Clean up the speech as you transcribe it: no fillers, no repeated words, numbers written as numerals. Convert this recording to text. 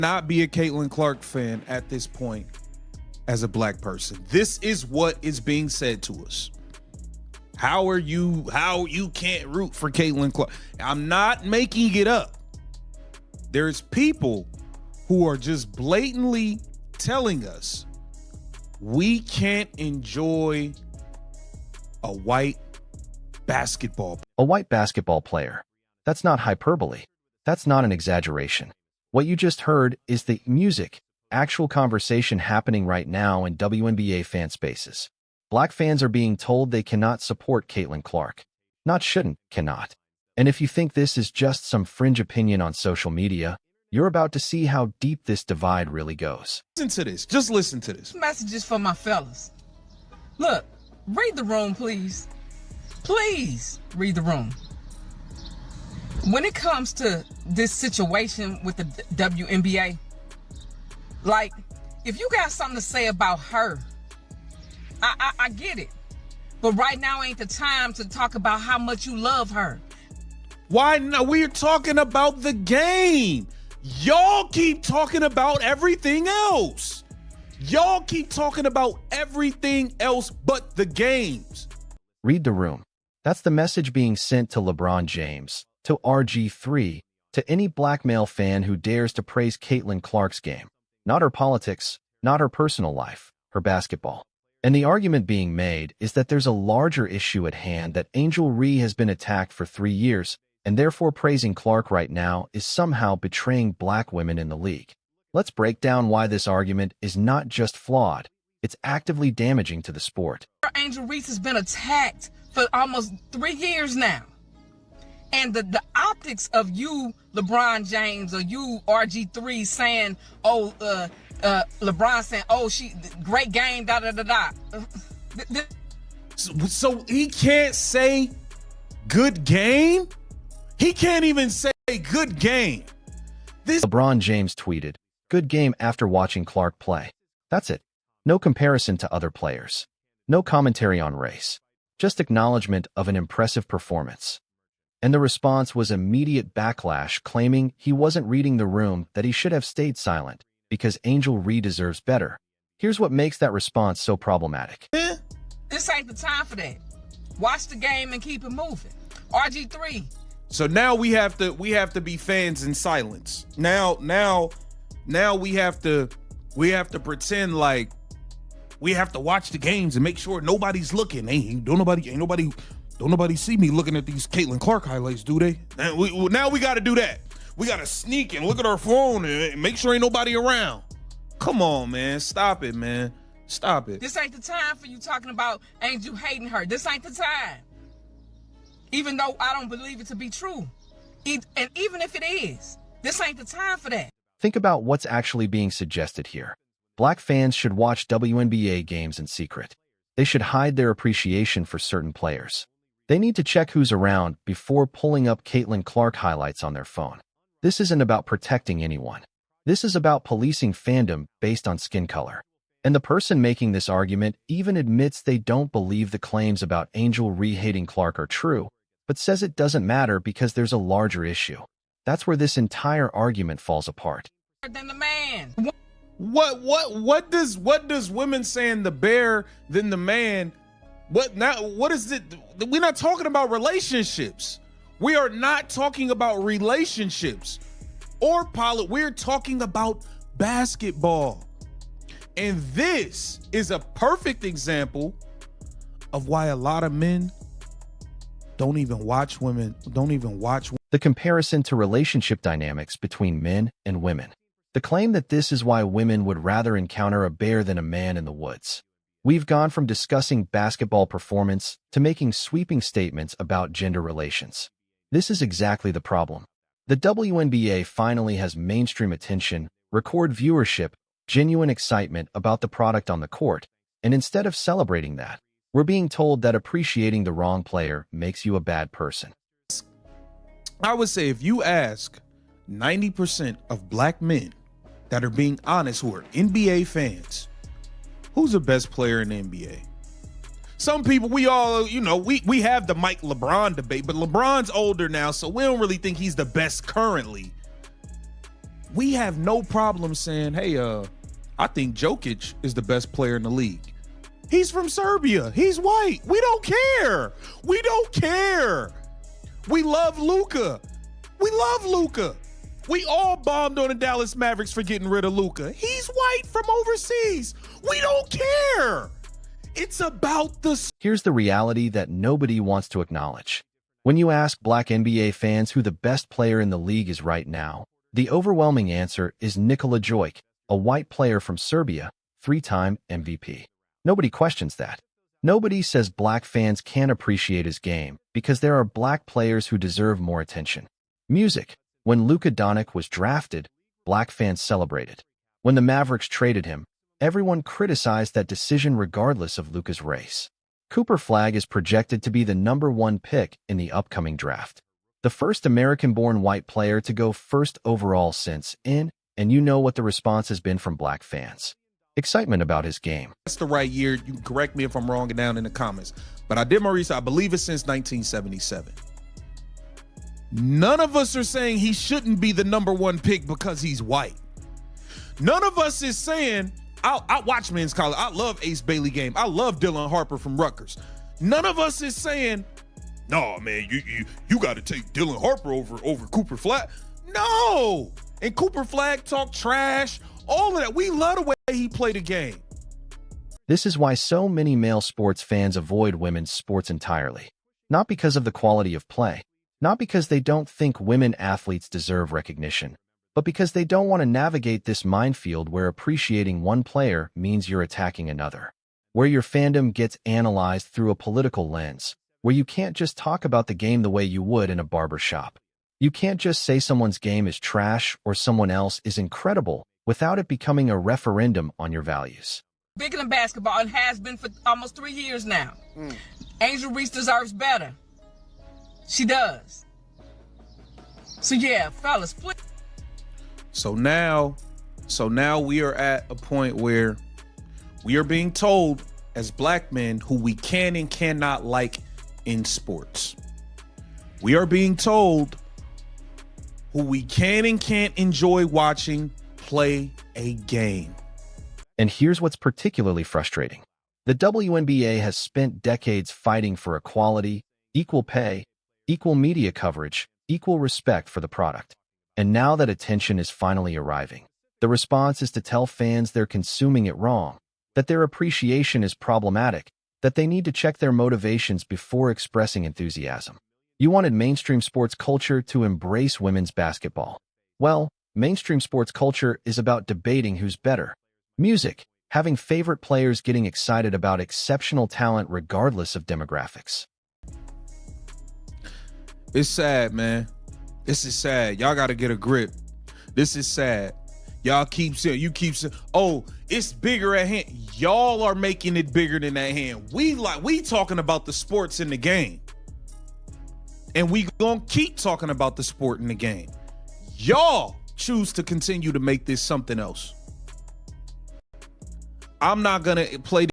Not be a Caitlin Clark fan at this point as a black person. This is what is being said to us. How you can't root for Caitlin Clark? I'm not making it up. There's people who are just blatantly telling us we can't enjoy a white basketball. A white basketball player. That's not hyperbole. That's not an exaggeration. What you just heard is the music, actual conversation happening right now in WNBA fan spaces. Black fans are being told they cannot support Caitlin Clark. Not shouldn't, cannot. And if you think this is just some fringe opinion on social media, you're about to see how deep this divide really goes. Listen to this. Just listen to this. Messages for my fellas. Look, read the room, please. Please read the room. When it comes to this situation with the WNBA, like, if you got something to say about her, I get it. But right now ain't the time to talk about how much you love her. Why no? We're talking about the game. Y'all keep talking about everything else. Y'all keep talking about everything else but the games. Read the room. That's the message being sent to LeBron James, to RG3, to any black male fan who dares to praise Caitlin Clark's game. Not her politics, not her personal life, her basketball. And the argument being made is that there's a larger issue at hand, that Angel Reese has been attacked for 3 years, and therefore praising Clark right now is somehow betraying black women in the league. Let's break down why this argument is not just flawed, it's actively damaging to the sport. Angel Reese has been attacked for almost 3 years now. And the optics of you, LeBron James, or you, RG3, saying, LeBron saying, she, great game, da-da-da-da. So he can't say good game? He can't even say good game. LeBron James tweeted, "Good game after watching Clark play." That's it. No comparison to other players. No commentary on race. Just acknowledgement of an impressive performance. And the response was immediate backlash, claiming he wasn't reading the room, that he should have stayed silent, because Angel Reese deserves better. Here's what makes that response so problematic. This ain't the time for that. Watch the game and keep it moving. RG3. So now we have to be fans in silence. Now we have to pretend like we have to watch the games and make sure nobody's looking. Don't nobody see me looking at these Caitlin Clark highlights, do they? Now we got to do that. We got to sneak and look at our phone and make sure ain't nobody around. Come on, man. Stop it, man. Stop it. This ain't the time for you talking about Angel hating her. This ain't the time. Even though I don't believe it to be true. And even if it is, this ain't the time for that. Think about what's actually being suggested here. Black fans should watch WNBA games in secret. They should hide their appreciation for certain players. They need to check who's around before pulling up Caitlin Clark highlights on their phone. This isn't about protecting anyone. This is about policing fandom based on skin color. And the person making this argument even admits they don't believe the claims about Angel Reese hating Clark are true, but says it doesn't matter because there's a larger issue. That's where this entire argument falls apart. Than the man. What does women saying the bear than the man? What is it? We're not talking about relationships. We are not talking about relationships or we're talking about basketball. And this is a perfect example of why a lot of men don't even watch women. The comparison to relationship dynamics between men and women. The claim that this is why women would rather encounter a bear than a man in the woods. We've gone from discussing basketball performance to making sweeping statements about gender relations. This is exactly the problem. The WNBA finally has mainstream attention, record viewership, genuine excitement about the product on the court, and instead of celebrating that, we're being told that appreciating the wrong player makes you a bad person. I would say if you ask 90% of black men that are being honest, who are NBA fans, who's the best player in the NBA? Some people, we all, we have the Mike LeBron debate, but LeBron's older now, so we don't really think he's the best currently. we have no problem saying, hey, I think Jokic is the best player in the league. He's from Serbia. He's white. We don't care. We don't care. We love Luka. We love Luka. We all bombed on the Dallas Mavericks for getting rid of Luka. He's white from overseas. We don't care. It's about the... Here's the reality that nobody wants to acknowledge. When you ask Black NBA fans who the best player in the league is right now, the overwhelming answer is Nikola Jokic, a white player from Serbia, 3-time MVP. Nobody questions that. Nobody says Black fans can't appreciate his game because there are Black players who deserve more attention. Music. When Luka Doncic was drafted, Black fans celebrated. When the Mavericks traded him, everyone criticized that decision regardless of Luka's race. Cooper Flagg is projected to be the #1 pick in the upcoming draft. The first American-born white player to go first overall since and you know what the response has been from Black fans. Excitement about his game. That's the right year. You can correct me if I'm wrong down in the comments. But I did my research. I believe it's since 1977. None of us are saying he shouldn't be the #1 pick because he's white. None of us is saying, I watch men's college. I love Ace Bailey game. I love Dylan Harper from Rutgers. None of us is saying, no, man, you got to take Dylan Harper over Cooper Flagg. No. And Cooper Flagg talk trash. All of that. We love the way he played the game. This is why so many male sports fans avoid women's sports entirely. Not because of the quality of play, not because they don't think women athletes deserve recognition, but because they don't want to navigate this minefield where appreciating one player means you're attacking another, where your fandom gets analyzed through a political lens, where you can't just talk about the game the way you would in a barber shop. You can't just say someone's game is trash or someone else is incredible without it becoming a referendum on your values. Bigger than basketball and has been for almost 3 years now. Angel Reese deserves better. She does. So yeah, fellas, please. So now we are at a point where we are being told as Black men who we can and cannot like in sports. We are being told who we can and can't enjoy watching play a game. And here's what's particularly frustrating. The WNBA has spent decades fighting for equality, equal pay, equal media coverage, equal respect for the product. And now that attention is finally arriving, the response is to tell fans they're consuming it wrong, that their appreciation is problematic, that they need to check their motivations before expressing enthusiasm. You wanted mainstream sports culture to embrace women's basketball. Well, mainstream sports culture is about debating who's better. Music, having favorite players getting excited about exceptional talent regardless of demographics. It's sad, man. This is sad. Y'all got to get a grip. This is sad. Y'all keep saying, oh, it's bigger at hand. Y'all are making it bigger than that hand. We talking about the sports in the game. And we gonna keep talking about the sport in the game. Y'all choose to continue to make this something else. I'm not gonna play